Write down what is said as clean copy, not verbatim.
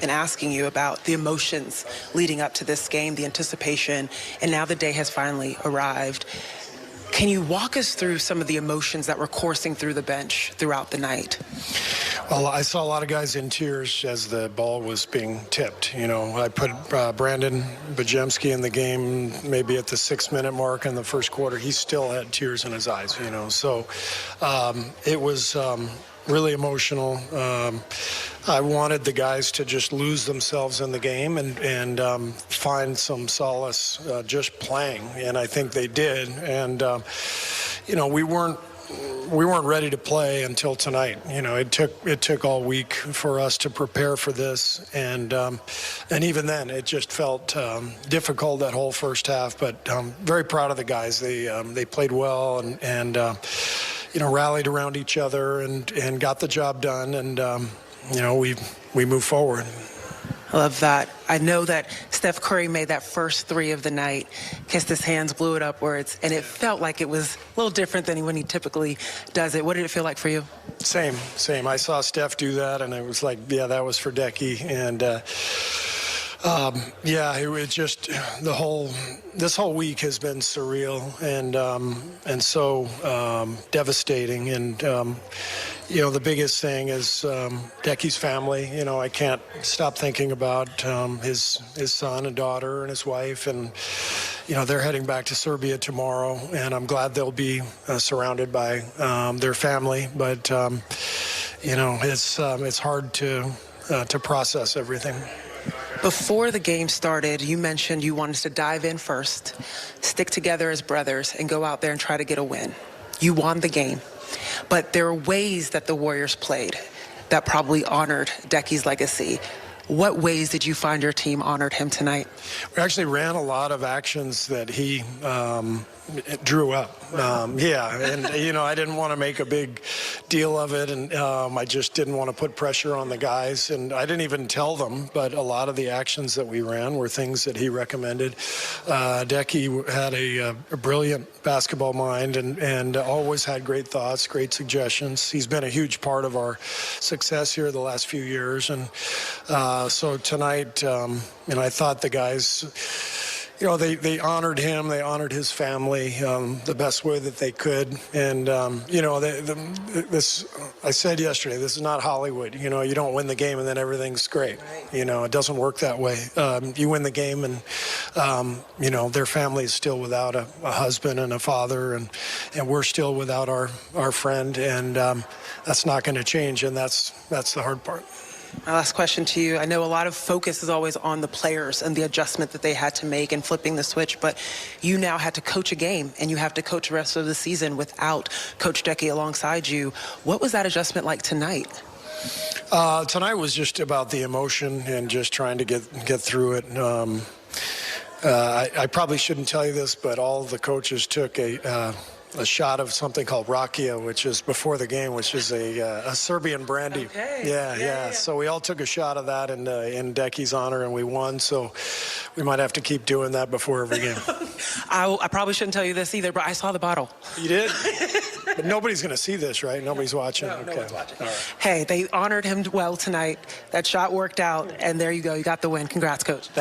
and asking you about the emotions leading up to this game, the anticipation, and now the day has finally arrived. Can you walk us through some of the emotions that were coursing through the bench throughout the night? Well, I saw a lot of guys in tears as the ball was being tipped. You know, I put Brandon Bajemski in the game maybe at the 6-minute mark in the first quarter. He still had tears in his eyes, you know. So it was really emotional. I wanted the guys to just lose themselves in the game and find some solace just playing, and I think they did. And you know, we weren't ready to play until tonight. You know, it took all week for us to prepare for this, and even then, it just felt difficult that whole first half. But very proud of the guys. They played well and you know, rallied around each other and got the job done. And you know, we move forward. I love that. I know that Steph Curry made that first three of the night, kissed his hands, blew it upwards, and it felt like it was a little different than when he typically does it. What did it feel like for you? Same. I saw Steph do that, and it was like, yeah, that was for Decky. And yeah, it was just this whole week has been surreal and so devastating. And you know, the biggest thing is Decky's family. You know, I can't stop thinking about his son and daughter and his wife, and you know, they're heading back to Serbia tomorrow, and I'm glad they'll be surrounded by their family. But you know, it's hard to process everything. Before the game started, you mentioned you wanted to dive in first, stick together as brothers, and go out there and try to get a win. You won the game. But there are ways that the Warriors played that probably honored Decky's legacy. What ways did you find your team honored him tonight? We actually ran a lot of actions that he drew up. Yeah, and you know, I didn't want to make a big deal of it, and I just didn't want to put pressure on the guys, and I didn't even tell them, but a lot of the actions that we ran were things that he recommended. Decky had a brilliant basketball mind and always had great thoughts, great suggestions. He's been a huge part of our success here the last few years, and so tonight, you know, I thought the guys, you know, they honored him, they honored his family the best way that they could. And, you know, this, I said yesterday, this is not Hollywood. You know, you don't win the game and then everything's great. You know, it doesn't work that way. You win the game and, you know, their family is still without a husband and a father, and we're still without our friend, and that's not going to change, and that's the hard part. My last question to you. I know a lot of focus is always on the players and the adjustment that they had to make and flipping the switch, but you now had to coach a game, and you have to coach the rest of the season without Coach Decky alongside you. What was that adjustment like tonight? Tonight was just about the emotion and just trying to get through it. I probably shouldn't tell you this, but all the coaches took a shot of something called rakia, which is before the game, which is a Serbian brandy. Okay. Yeah. So we all took a shot of that in Decky's honor, and we won. So we might have to keep doing that before every game. I probably shouldn't tell you this either, but I saw the bottle. You did? But nobody's going to see this, right? Nobody's watching. No, okay. no one's watching. All right. Hey, they honored him well tonight. That shot worked out, and there you go. You got the win. Congrats, Coach.